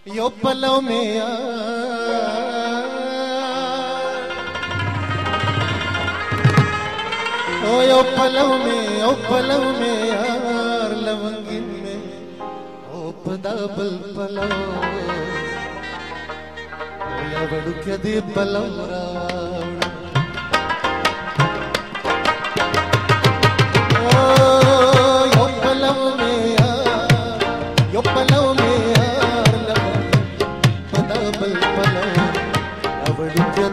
यो पलों में यार, ओ यो पलों में यार लवंगी में ओ पदाबल पलो लवड़ू के दी पलो यो पलों में यार पदाबल पलो लवड़ू के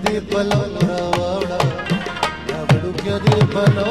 दी पलो लवड़ू के दी पलो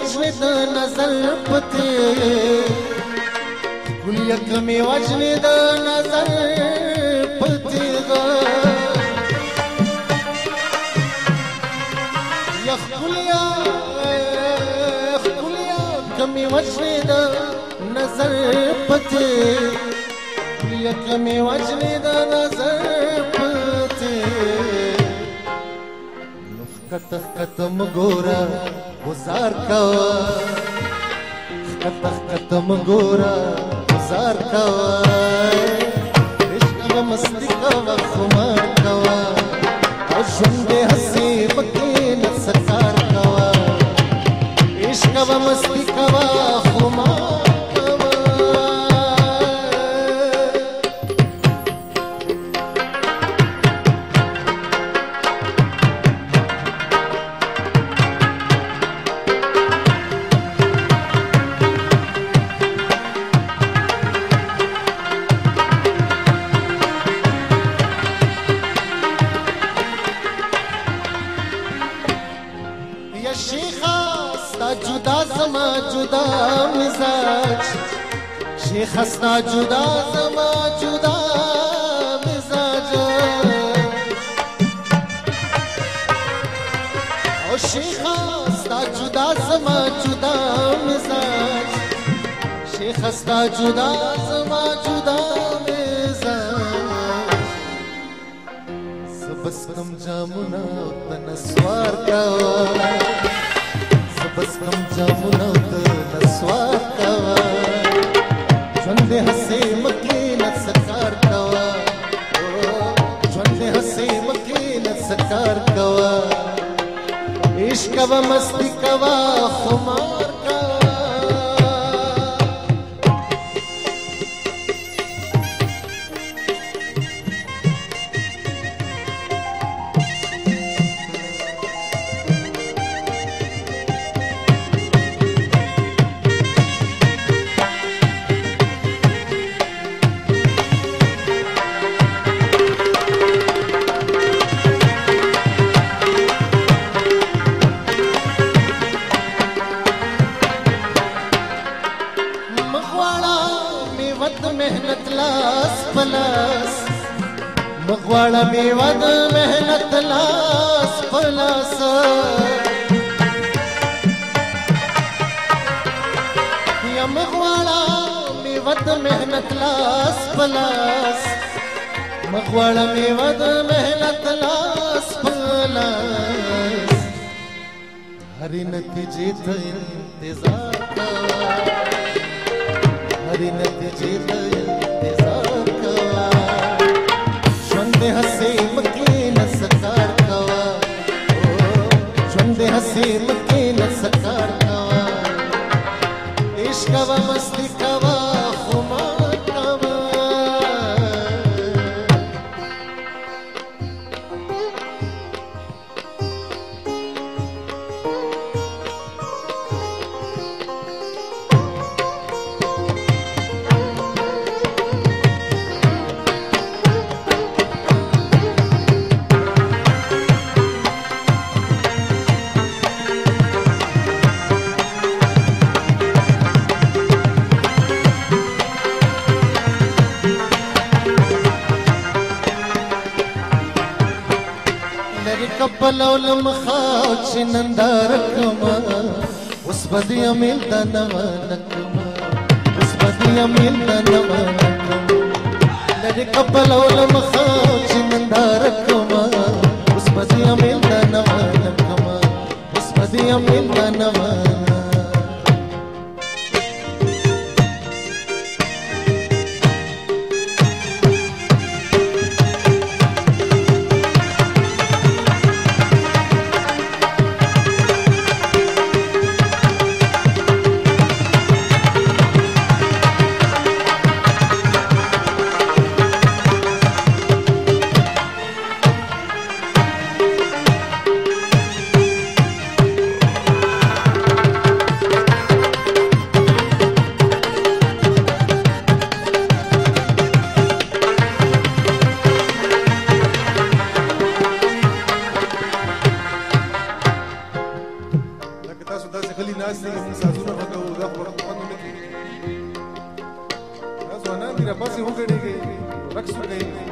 وجني د نظر پته کلیه کمی وجني د نظر پته یا کلیه کمی وجني د نظر پته کلیه کمی وجني د نظر پته کتخ کتم گورا گزار کوا کتخ کتم گورا گزار کوا عشق و مستی کوا خمار کوا اور ژوند هسي مکین سکار کوا عشق و مستی کوا خمار जुदा मिजाज शेख हस्ता जुदा जमा जुदा मिजाज ओ शेख हस्ता जुदा जमा जुदा मिजाज शेख हस्ता जुदा जमा जुदा मिजाज सबस कम जामुना तनस्वार कवा बस कम जामुना नस्वार कवा ژوند هسي مکین سکار کوا ژوند هسي مکین سکار کوا عشق و مستی کوا خمار کوا मेहनत लास पलास मगवाड़ा मेवद मेहनत लास पलास या मगवाड़ा मेवद मेहनत लास पलास मगवाड़ा मेवद मेहनत लास पलास हरी नतीजे तो इंतजार का हरी नतीजे इंतजार कवा ژوند هسي مکین سکار کوا ژوند هسي مکین سکار کوا عشق و مستی کوا خمار کوا कपल औलम खाच नंदार कमा उस बदिया मिलता नवानकमा उस बदिया मिलता नवानकमा लरे कपल औलम खाच नंदार कमा उस बदिया मिलता नवानकमा उस बदिया मिलता नवानकमा رقص گئی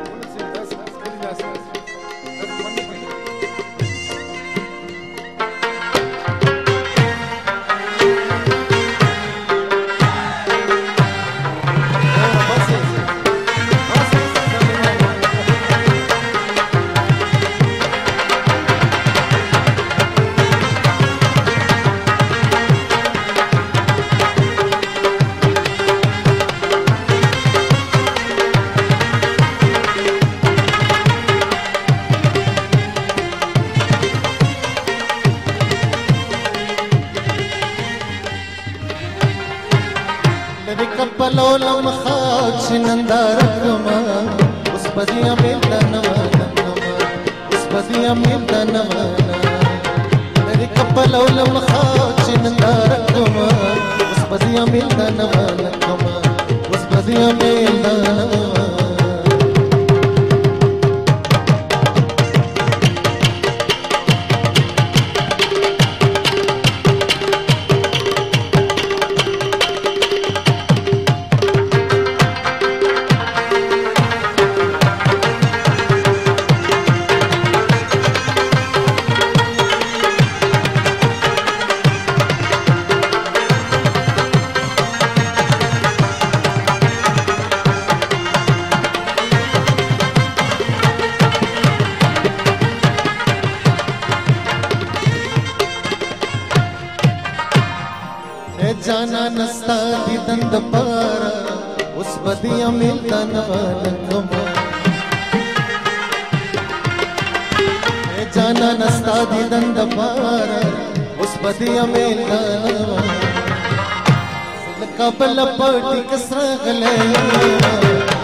لولم خاك ننداركما وسبدي أميلنا نوانا وسبدي أميلنا نوانا لركب لولم خاك ننداركما وسبدي أميلنا نوانا وسبدي أميلنا نوانا जाना नस्ता दी दंद पारा उस बदिया मिलता नवालकमा जाना नस्ता दी दंद पारा उस बदिया मिलता नवालकमा कबल पटी कसरा गले